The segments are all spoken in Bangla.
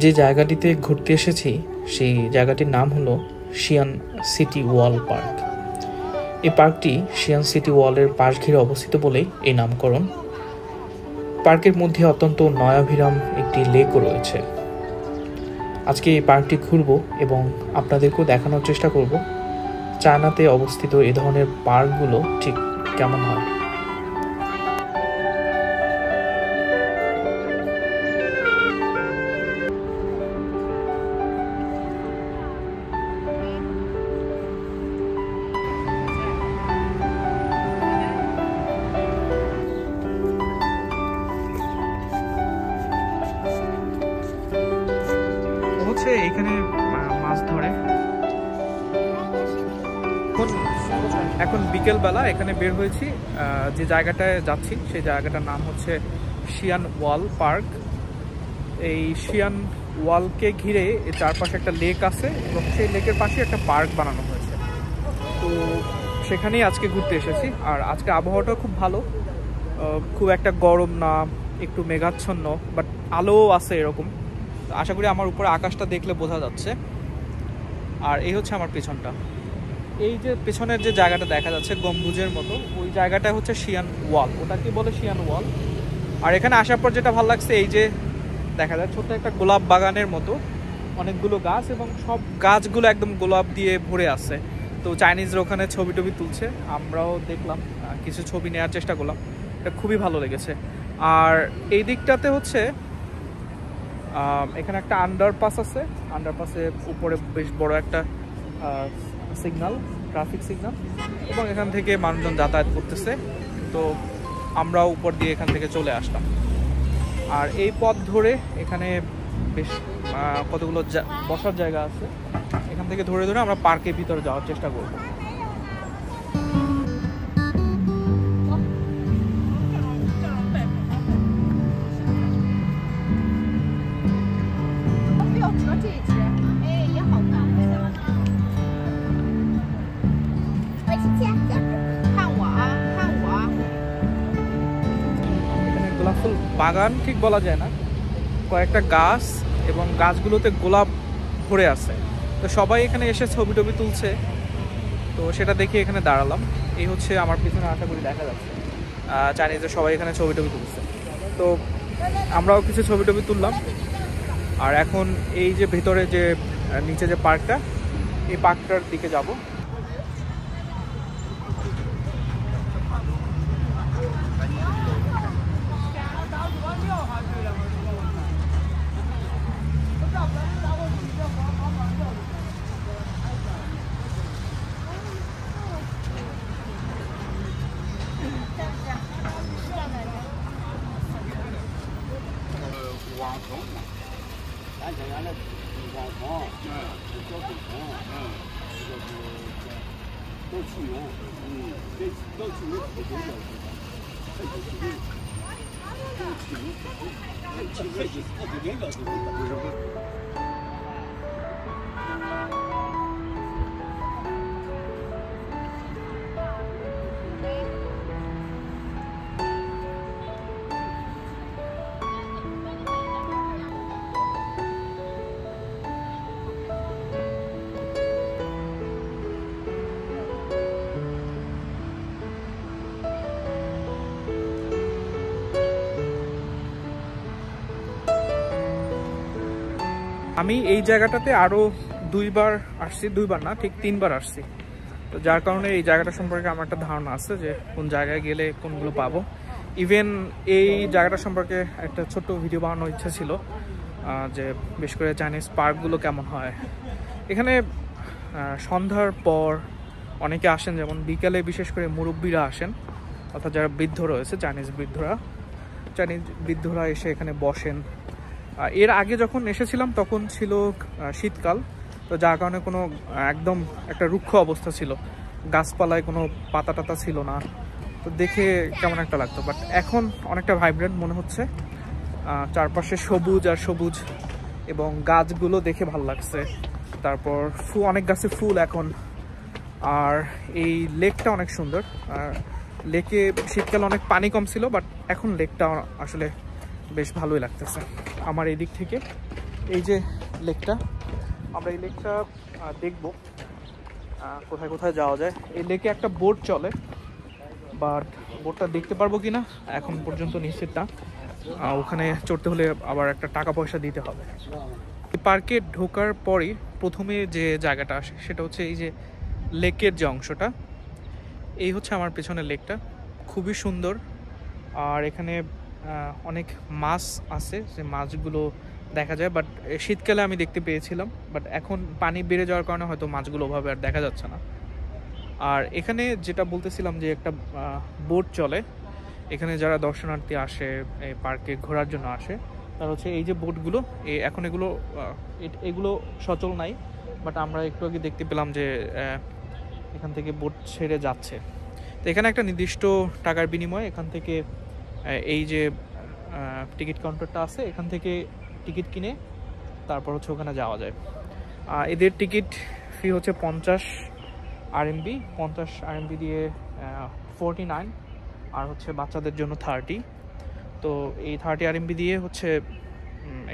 যে জায়গাটিতে ঘুরতে এসেছি সেই জায়গাটির নাম হলো শিয়ান সিটি ওয়াল পার্ক। এই পার্কটি শিয়ান সিটি ওয়ালের পাশ ঘিরে অবস্থিত বলেই এই নামকরণ। পার্কের মধ্যে অত্যন্ত নয়াভিরাম একটি লেকও রয়েছে। আজকে এই পার্কটি ঘুরব এবং আপনাদেরকেও দেখানোর চেষ্টা করব চায়নাতে অবস্থিত এ ধরনের পার্কগুলো ঠিক কেমন হয়। এখানে মাছ ধরে এখন বিকেল বেলা এখানে বের হয়েছি। যে জায়গাটায় যাচ্ছি সেই জায়গাটার নাম হচ্ছে শিয়ান ওয়াল পার্ক। এই শিয়ান ওয়ালকে ঘিরে চারপাশে একটা লেক আছে এবং সেই লেকের পাশে একটা পার্ক বানানো হয়েছে। তো সেখানেই আজকে ঘুরতে এসেছি। আর আজকে আবহাওয়াটা খুব ভালো, খুব একটা গরম না, একটু মেঘাচ্ছন্ন, বাট আলোও আছে এরকম। আশা করি আমার উপরে আকাশটা দেখলে বোঝা যাচ্ছে। আর এই হচ্ছে আমার পেছনটা। এই যে পেছনের যে জায়গাটা দেখা যাচ্ছে গম্বুজের মতো, ওই জায়গাটা হচ্ছে শিয়ান ওয়াল, ওটাকে বলে শিয়ান ওয়াল। আর এখানে আসার পর যেটা ভালো লাগছে, এই যে দেখা যায় ছোট্ট একটা গোলাপ বাগানের মতো অনেকগুলো গাছ, এবং সব গাছগুলো একদম গোলাপ দিয়ে ভরে আছে। তো চাইনিজরা ওখানে ছবি টবি তুলছে, আমরাও দেখলাম, কিছু ছবি নেওয়ার চেষ্টা করলাম। এটা খুবই ভালো লেগেছে। আর এই দিকটাতে হচ্ছে এখানে একটা আন্ডারপাস আছে। আন্ডারপাসের উপরে বেশ বড় একটা সিগন্যাল, ট্রাফিক সিগন্যাল, এবং এখান থেকে মানুষজন যাতায়াত করতেছে। তো আমরাও উপর দিয়ে এখান থেকে চলে আসলাম। আর এই পথ ধরে এখানে বেশ কতগুলো বসার জায়গা আছে। এখান থেকে ধরে ধরে আমরা পার্কের ভিতরে যাওয়ার চেষ্টা করব। গোলাপ ফুল বাগান ঠিক বলা যায় না, কয়েকটা গাছ এবং গাছগুলোতে গোলাপ ভরে আছে। তো সবাই এখানে এসে ছবি টবি তুলছে, তো সেটা দেখে এখানে দাঁড়ালাম। এই হচ্ছে আমার পিছনে, আশা করি দেখা যাচ্ছে, চাইনিজরা সবাই এখানে ছবি টবি তুলছে। তো আমরাও কিছু ছবি টবি তুললাম। আর এখন এই যে ভেতরে যে নিচে যে পার্কটা, এই পার্কটার দিকে যাব। আমি এই জায়গাটাতে আরও দুইবার আসছি, দুইবার না ঠিক 3বার আসছি। তো যার কারণে এই জায়গাটা সম্পর্কে আমার একটা ধারণা আছে যে কোন জায়গায় গেলে কোনগুলো পাবো। ইভেন এই জায়গাটা সম্পর্কে একটা ছোট্ট ভিডিও বানানোর ইচ্ছা ছিল, যে বেশ করে চাইনিজ পার্কগুলো কেমন হয়। এখানে সন্ধ্যার পর অনেকে আসেন, যেমন বিকালে বিশেষ করে মুরব্বীরা আসেন, অর্থাৎ যারা বৃদ্ধ রয়েছে, চাইনিজ বৃদ্ধরা এসে এখানে বসেন। এর আগে যখন এসেছিলাম তখন ছিল শীতকাল, তো যার কারণে কোনো একদম একটা রুক্ষ অবস্থা ছিল, গাছপালায় কোনো পাতা টাতা ছিল না। তো দেখে কেমন একটা লাগতো, বাট এখন অনেকটা ভাইব্রেন্ট মনে হচ্ছে। চারপাশে সবুজ আর সবুজ, এবং গাছগুলো দেখে ভালো লাগছে। তারপর অনেক গাছে ফুল এখন। আর এই লেকটা অনেক সুন্দর। আর লেকে শীতকালে অনেক পানি কম ছিল, বাট এখন লেকটা আসলে বেশ ভালোই লাগতেছে আমার এই দিক থেকে। এই যে লেকটা, আমরা এই লেকটা দেখব কোথায় কোথায় যাওয়া যায়। এই লেকে একটা বোট চলে, বাট বোটটা দেখতে পারবো কিনা এখন পর্যন্ত নিশ্চিত না। ওখানে চড়তে হলে আবার একটা টাকা পয়সা দিতে হবে। এই পার্কে ঢোকার পরই প্রথমে যে জায়গাটা আসে সেটা হচ্ছে এই যে লেকের যে অংশটা, এই হচ্ছে আমার পেছনের লেকটা, খুবই সুন্দর। আর এখানে অনেক মাছ আছে, যে মাছগুলো দেখা যায়, বাট শীতকালে আমি দেখতে পেয়েছিলাম, বাট এখন পানি বেড়ে যাওয়ার কারণে হয়তো মাছগুলো ওভাবে আর দেখা যাচ্ছে না। আর এখানে যেটা বলতেছিলাম যে একটা বোট চলে, এখানে যারা দর্শনার্থী আসে এই পার্কে ঘোরার জন্য আসে, তার হচ্ছে এই যে বোটগুলো, এখন এগুলো সচল নাই, বাট আমরা একটু আগে দেখতে পেলাম যে এখান থেকে বোট ছেড়ে যাচ্ছে। তো এখানে একটা নির্দিষ্ট টাকার বিনিময়ে এখান থেকে এই যে টিকিট কাউন্টারটা আছে, এখান থেকে টিকিট কিনে তারপর হচ্ছে ওখানে যাওয়া যায়। এদের টিকিট ফি হচ্ছে 50 RMB, 50 RMB দিয়ে 49, আর হচ্ছে বাচ্চাদের জন্য 30। তো এই 30 RMB দিয়ে হচ্ছে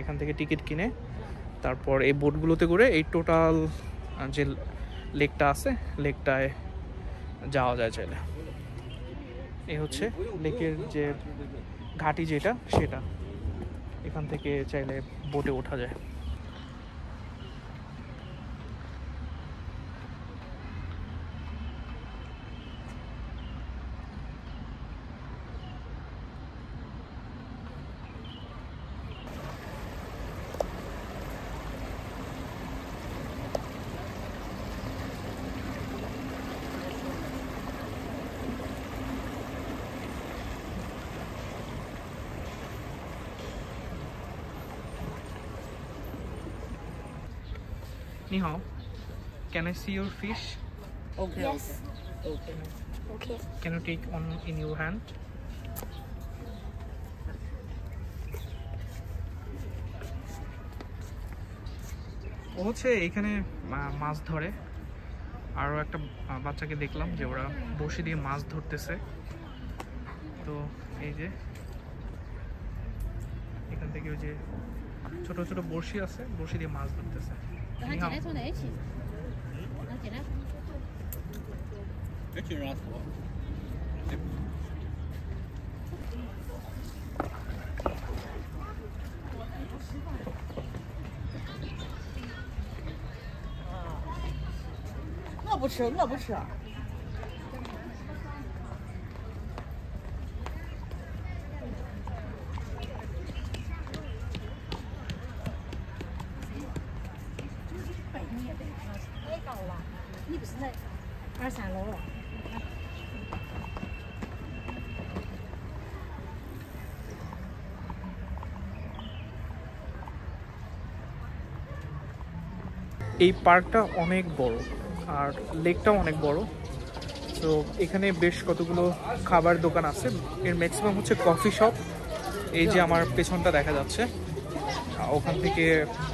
এখান থেকে টিকিট কিনে তারপর এই বোটগুলোতে করে এই টোটাল যে লেকটা আছে লেকটায় যাওয়া যায় চাইলে। এই হচ্ছে লেকের যে ঘাটি যেটা, সেটা এখান থেকে চাইলে বোটে ওঠা যায়। Ni hao, can I see your fish? Okay. Yes. Okay. Okay. Can you take one in your hand? ও হচ্ছে এখানে মাছ ধরে, আরও একটা বাচ্চাকে দেখলাম যে ওরা বড়শি দিয়ে মাছ ধরতেছে। তো এই যে এখান থেকে ওই যে ছোট ছোট বড়শি আছে, বড়শি দিয়ে মাছ ধরতেছে।我不吃，我不吃。太高了，你不是在2、3楼了？ এই পার্কটা অনেক বড় আর লেকটাও অনেক বড়। তো এখানে বেশ কতগুলো খাবার দোকান আছে, এর ম্যাক্সিমাম হচ্ছে কফি শপ। এই যে আমার পেছনটা দেখা যাচ্ছে, ওখান থেকে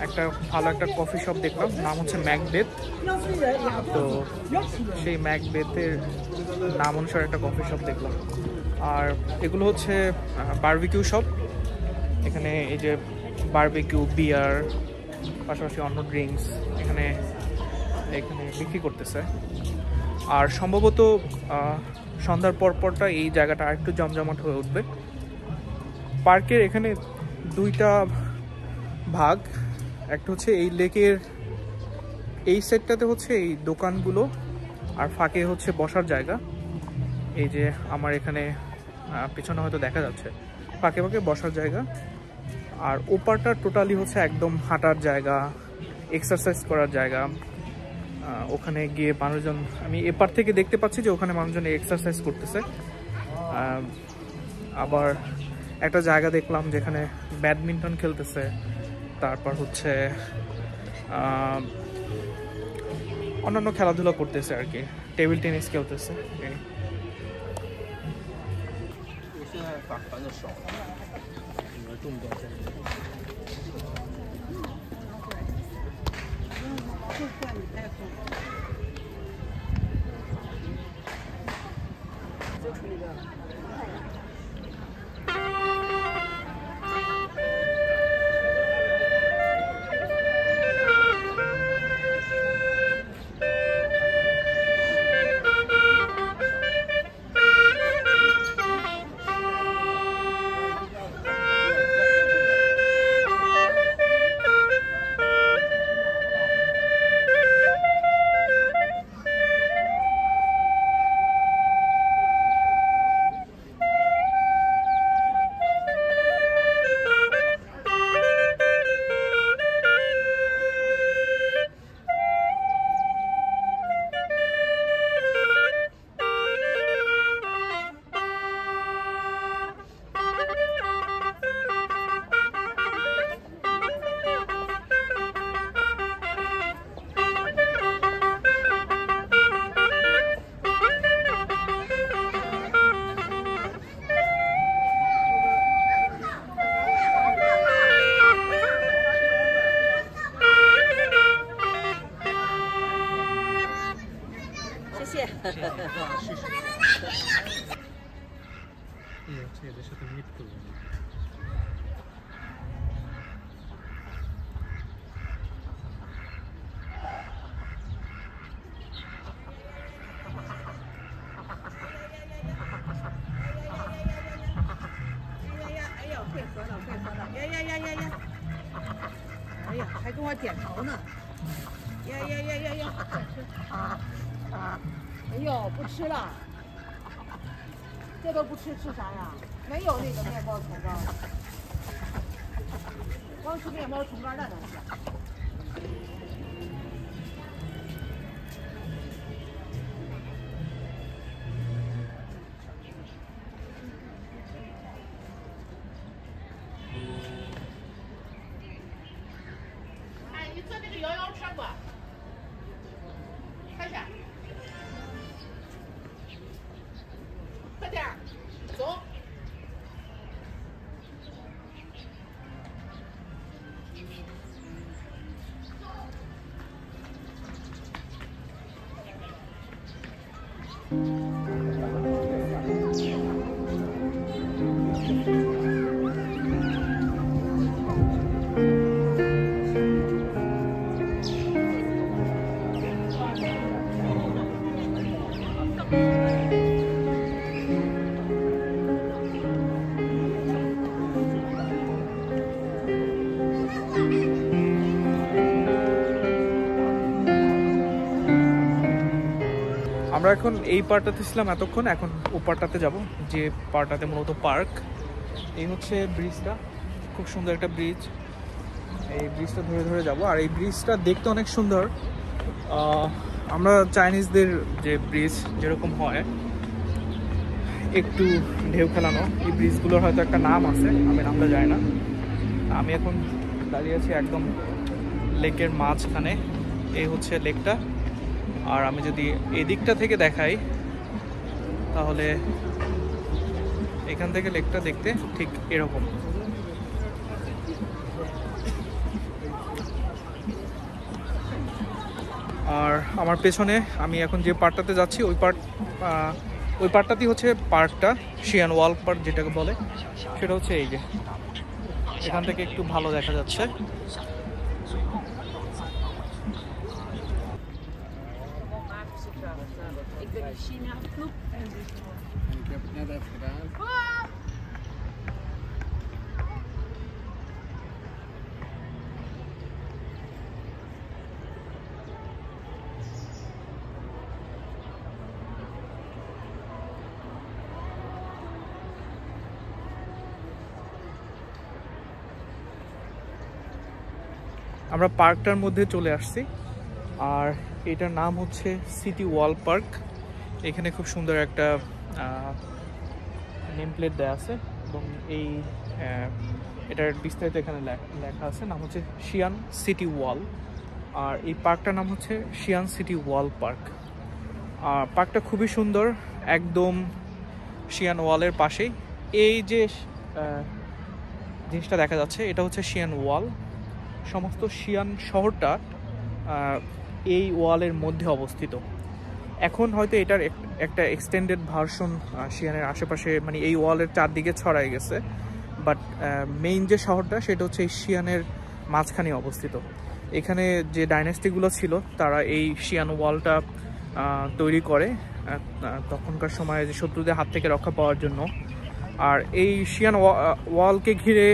একটা ভালো একটা কফি শপ দেখলাম, নাম হচ্ছে ম্যাকবেথ। তো সেই ম্যাকবেথের নাম অনুসারে একটা কফি শপ দেখলাম। আর এগুলো হচ্ছে বারবিকিউ শপ, এখানে এই যে বারবিকিউ, বিয়ার, পাশাপাশি অন্য ড্রিঙ্কস এখানে বিক্রি করতেছে। আর সম্ভবত সন্ধ্যার পরপরটা এই জায়গাটা আরেকটু জমজমাট হয়ে উঠবে। পার্কের এখানে দুইটা ভাগ, একটা হচ্ছে এই লেকের এই সেটটাতে হচ্ছে এই দোকানগুলো, আর ফাঁকে হচ্ছে বসার জায়গা। এই যে আমার এখানে পেছনে হয়তো দেখা যাচ্ছে, ফাঁকে ফাঁকে বসার জায়গা। আর ওপারটা টোটালি হচ্ছে একদম হাঁটার জায়গা, এক্সারসাইজ করার জায়গা। ওখানে গিয়ে মানুষজন, আমি এপার থেকে দেখতে পাচ্ছি যে ওখানে মানুষজন এক্সারসাইজ করতেছে। আবার একটা জায়গা দেখলাম যেখানে ব্যাডমিন্টন খেলতেছে, তারপর হচ্ছে অন্যান্য খেলাধুলা করতেছে আর কি, টেবিল টেনিস খেলতেছে। এদের সাথে মিট করবো।哎呀，还跟我点头呢！呀呀呀呀呀！哎呦，不吃了，这都不吃，吃啥呀？没有那个面包虫干，光吃面包虫干那能吃？你坐那个摇摇车不？快点，快点，走。আমরা এখন এই পার্টটাতে ছিলাম এতক্ষণ, এখন ও পার্টটাতে যাব, যে পার্টটাতে মূলত পার্ক। এই হচ্ছে ব্রিজটা, খুব সুন্দর একটা ব্রিজ। এই ব্রিজটা ধরে ধরে যাব, আর এই ব্রিজটা দেখতে অনেক সুন্দর। আমরা চাইনিজদের যে ব্রিজ যেরকম হয় একটু ঢেউ খেলানো, এই ব্রিজগুলোর হয়তো একটা নাম আছে, আমি নামটা জানি না। আমি এখন দাঁড়িয়ে আছি একদম লেকের মাঝখানে। এই হচ্ছে লেকটা, আর আমি যদি এদিকটা থেকে দেখাই তাহলে এখান থেকে লেকটা দেখতে ঠিক এরকম। আর আমার পেছনে আমি এখন যে পার্টটাতে যাচ্ছি ওই পার্টটাতেই হচ্ছে পার্কটা, শিয়ান ওয়াল পার্ক যেটাকে বলে, সেটা হচ্ছে এই যে এখান থেকে একটু ভালো দেখা যাচ্ছে। আমরা পার্কটার মধ্যে চলে আসছি, আর এটার নাম হচ্ছে সিটি ওয়াল পার্ক। এখানে খুব সুন্দর একটা নেম প্লেট দেওয়া আছে, এবং এটার বিস্তারিত এখানে লেখা আছে, নাম হচ্ছে শিয়ান সিটি ওয়াল। আর এই পার্কটার নাম হচ্ছে শিয়ান সিটি ওয়াল পার্ক। আর পার্কটা খুবই সুন্দর, একদম শিয়ান ওয়ালের পাশেই। এই যে জিনিসটা দেখা যাচ্ছে এটা হচ্ছে শিয়ান ওয়াল। সমস্ত শিয়ান শহরটা এই ওয়ালের মধ্যে অবস্থিত। এখন হয়তো এটার একটা এক্সটেন্ডেড ভার্সন শিয়ানের আশেপাশে, মানে এই ওয়ালের চারদিকে ছড়াই গেছে, বাট মেইন যে শহরটা সেটা হচ্ছে এই শিয়ানের মাঝখানে অবস্থিত। এখানে যে ডাইনেস্টিগুলো ছিল তারা এই শিয়ান ওয়ালটা তৈরি করে তখনকার সময়ে যে শত্রুদের হাত থেকে রক্ষা পাওয়ার জন্য। আর এই শিয়ান ওয়ালকে ঘিরে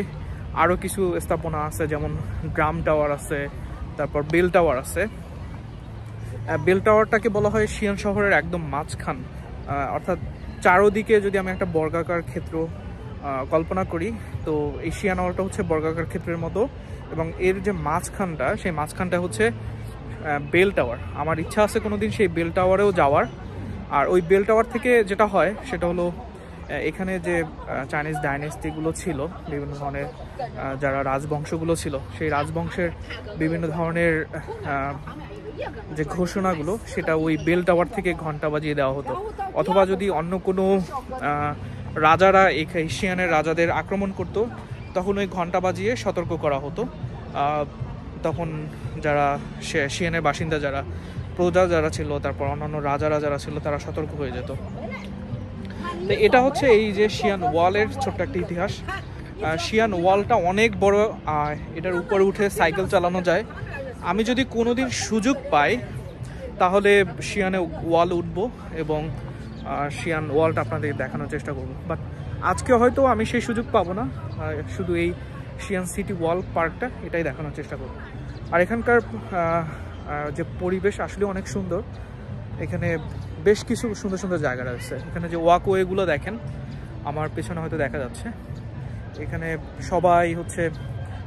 আরও কিছু স্থাপনা আছে, যেমন ড্রাম টাওয়ার আছে, তারপর বেল টাওয়ার আছে। বেল টাওয়ারটাকে বলা হয় শিয়ান শহরের একদম মাঝখান, অর্থাৎ চারোদিকে যদি আমি একটা বর্গাকার ক্ষেত্র কল্পনা করি, তো এই শিয়ান ওয়ালটা হচ্ছে বর্গাকার ক্ষেত্রের মতো, এবং এর যে মাঝখানটা, সেই মাঝখানটা হচ্ছে বেল টাওয়ার। আমার ইচ্ছা আছে কোনোদিন সেই বেল টাওয়ারেও যাওয়ার। আর ওই বেল টাওয়ার থেকে যেটা হয় সেটা হলো, এখানে যে চাইনিজ ডাইনেস্টিগুলো ছিল, বিভিন্ন ধরনের যারা রাজবংশগুলো ছিল, সেই রাজবংশের বিভিন্ন ধরনের যে ঘোষণাগুলো সেটা ওই বেল টাওয়ার থেকে ঘন্টা বাজিয়ে দেওয়া হতো। অথবা যদি অন্য কোনো রাজারা এশিয়ানের রাজাদের আক্রমণ করত, তখন ওই ঘন্টা বাজিয়ে সতর্ক করা হতো। তখন যারা শিয়ানের বাসিন্দা যারা, প্রজা যারা ছিল, তারপর অন্যান্য রাজারা যারা ছিল তারা সতর্ক হয়ে যেত। তো এটা হচ্ছে এই যে শিয়ান ওয়ালের ছোট্ট একটা ইতিহাস। শিয়ান ওয়ালটা অনেক বড়, এটার উপরে উঠে সাইকেল চালানো যায়। আমি যদি কোনোদিন সুযোগ পাই তাহলে শিয়ানে ওয়াল উঠবো এবং শিয়ান ওয়ালটা আপনাদের দেখানোর চেষ্টা করব। বাট আজকে হয়তো আমি সেই সুযোগ পাবো না, শুধু এই শিয়ান সিটি ওয়াল পার্কটা এটাই দেখানোর চেষ্টা করব। আর এখানকার যে পরিবেশ আসলে অনেক সুন্দর। এখানে বেশ কিছু সুন্দর সুন্দর জায়গা রয়েছে। এখানে যে ওয়াকওয়েগুলো দেখেন আমার পেছনে হয়তো দেখা যাচ্ছে, এখানে সবাই হচ্ছে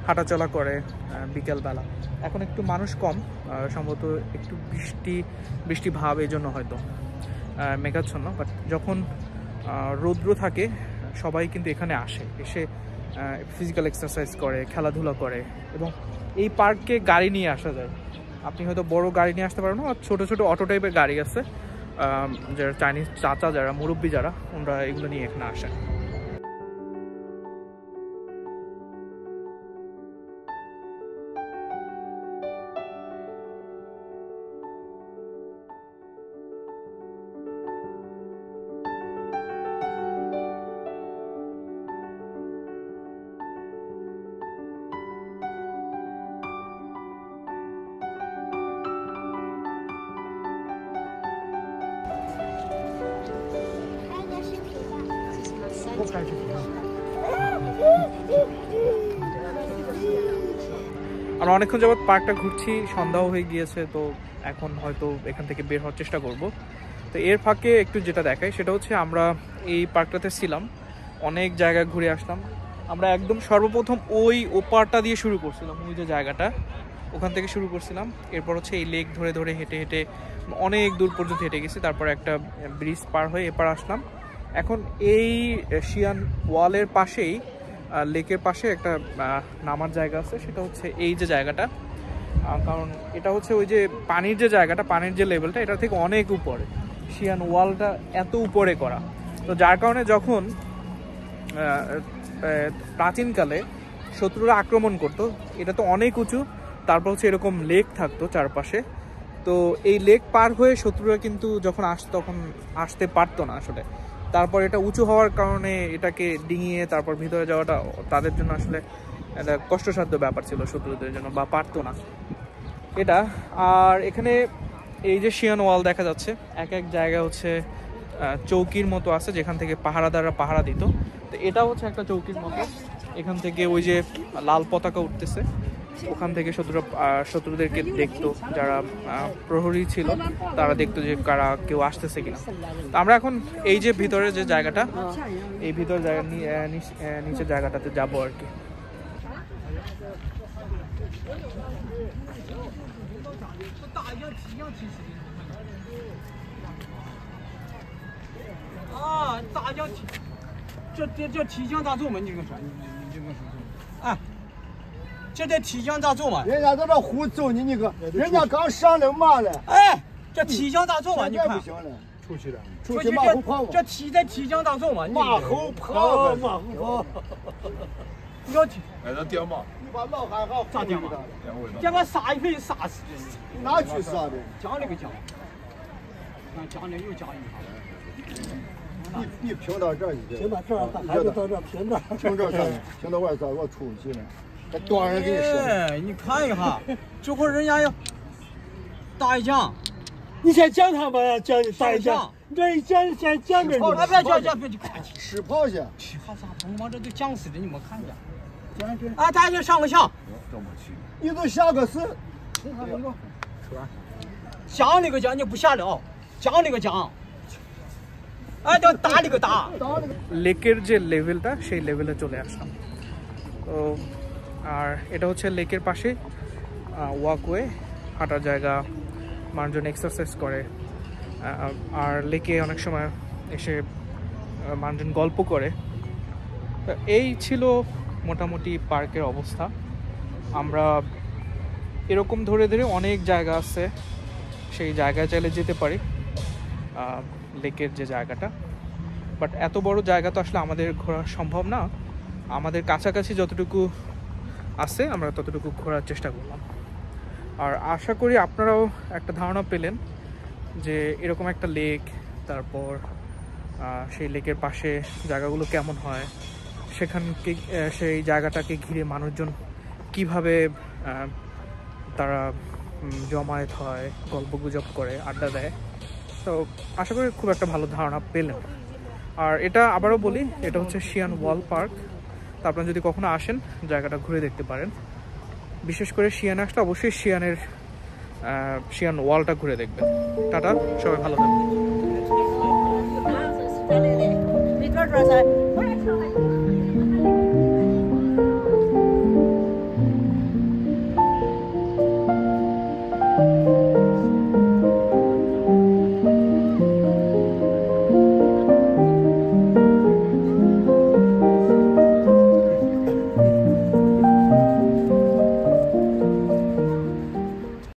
হাঁটাচলা করে বিকেলবেলা। এখন একটু মানুষ কম, সম্ভবত একটু বৃষ্টি ভাব এই জন্য হয়তো মেঘাচ্ছন্ন। বাট যখন রৌদ্র থাকে সবাই কিন্তু এখানে আসে, এসে ফিজিক্যাল এক্সারসাইজ করে, খেলাধুলা করে। এবং এই পার্কে গাড়ি নিয়ে আসা যায়। আপনি হয়তো বড় গাড়ি নিয়ে আসতে পারেন না, ছোটো ছোটো অটো টাইপের গাড়ি আছে, যারা চাইনিজ চাচা যারা মুরব্বী যারা ওনারা এগুলো নিয়ে এখানে আসেন। আমরা অনেকক্ষণ যাবৎ পার্কটা ঘুরছি, সন্ধ্যাও হয়ে গিয়েছে, তো এখন হয়তো এখান থেকে বের হওয়ার চেষ্টা করব। তো এর ফাঁকে একটু যেটা দেখাই সেটা হচ্ছে আমরা এই পার্কটাতে ছিলাম, অনেক জায়গায় ঘুরে আসলাম। আমরা একদম সর্বপ্রথম ওই ওপারটা দিয়ে শুরু করছিলাম, ওই যে জায়গাটা ওখান থেকে শুরু করছিলাম। এরপর হচ্ছে এই লেক ধরে ধরে হেঁটে হেঁটে অনেক দূর পর্যন্ত হেঁটে গেছি, তারপর একটা ব্রিজ পার হয়ে এপার আসলাম। এখন এই শিয়ান ওয়ালের পাশেই লেকের পাশে একটা নামার জায়গা আছে, সেটা হচ্ছে এই যে জায়গাটা। কারণ এটা হচ্ছে ওই যে পানির যে জায়গাটা, পানির যে লেভেলটা এটা থেকে অনেক উপরে, শিয়ান ওয়ালটা এত উপরে করা। তো যার কারণে যখন প্রাচীনকালে শত্রুরা আক্রমণ করতো, এটা তো অনেক উঁচু, তারপর হচ্ছে এরকম লেক থাকতো চারপাশে। তো এই লেক পার হয়ে শত্রুরা কিন্তু যখন আসতো তখন আসতে পারতো না আসলে। তারপর এটা উঁচু হওয়ার কারণে এটাকে ডিঙিয়ে তারপর ভিতরে যাওয়াটা তাদের জন্য আসলে একটা কষ্টসাধ্য ব্যাপার ছিল শত্রুদের জন্য, বা পারতো না এটা। আর এখানে এই যে শিয়ান ওয়াল দেখা যাচ্ছে, এক এক জায়গা হচ্ছে চৌকির মতো আছে যেখান থেকে পাহারাদাররা পাহারা দিত। তো এটা হচ্ছে একটা চৌকির মতো, এখান থেকে ওই যে লাল পতাকা উঠতেছে ওখান থেকে শত্রুদেরকে দেখতো, যারা প্রহরী ছিল তারা দেখতো যে কারা কেউ আসতেছে কিনা। তো আমরা এখন এই যে ভিতরে যে জায়গাটা, এই ভিতরে জায়গা নিচের জায়গাটাতে যাবো আর কি।大江体，这体香大咒嘛？你这个说，你这个说，啊，这得体香大咒嘛？人家在这胡诌你，你个，人家刚上来骂了，哎，这体香大咒嘛？你看不，行了，出去了，出去马虎跑嘛，这体在体香大咒嘛？马虎跑，马虎跑，你要体，哎，那爹妈，你把老汉好咋的嘛？两位这个杀一回杀死人，哪去杀的？讲那个讲，看讲的又讲一下。你平到这儿去，停到这儿，还是到这儿平这儿。停这儿干，停到外头我出去了，这多少人给你射？哎，你看一下，这会儿人家要打一枪，你先讲他吧，讲打一讲，这一讲先讲着哎，呢。别讲讲，别去看去，吃螃蟹，去哈啥东往这都讲死的，你没看见？讲这，啊，咱先上个香，这么去，你都下个死，香那个讲你不下了，讲那个讲，哎，叫打那个打。লেকের যে লেভেলটা সেই লেভেলে চলে আসলাম। তো আর এটা হচ্ছে লেকের পাশে ওয়াকওয়ে, হাঁটার জায়গা, মানুষজন এক্সারসাইজ করে। আর লেকে অনেক সময় এসে মানুষজন গল্প করে। এই ছিল মোটামুটি পার্কের অবস্থা। আমরা এরকম ধরে ধরে অনেক জায়গা আছে, সেই জায়গায় চাইলে যেতে পারি, লেকের যে জায়গাটা। বাট এত বড় জায়গা তো আসলে আমাদের ঘোরা সম্ভব না। আমাদের কাছাকাছি যতটুকু আছে আমরা ততটুকু ঘোরার চেষ্টা করলাম। আর আশা করি আপনারাও একটা ধারণা পেলেন যে এরকম একটা লেক, তারপর সেই লেকের পাশে জায়গাগুলো কেমন হয়, সেখানকে সেই জায়গাটাকে ঘিরে মানুষজন কিভাবে তারা জমায়েত হয়, গল্পগুজব করে, আড্ডা দেয়। তো আশা করি খুব একটা ভালো ধারণা পেলেন। আর এটা আবারও বলি, এটা হচ্ছে শিয়ান ওয়াল পার্ক। তো আপনারা যদি কখনো আসেন জায়গাটা ঘুরে দেখতে পারেন। বিশেষ করে শিয়ান আসলে অবশ্যই শিয়ান ওয়ালটা ঘুরে দেখবেন। টাটা, সবাই ভালো থাকবেন।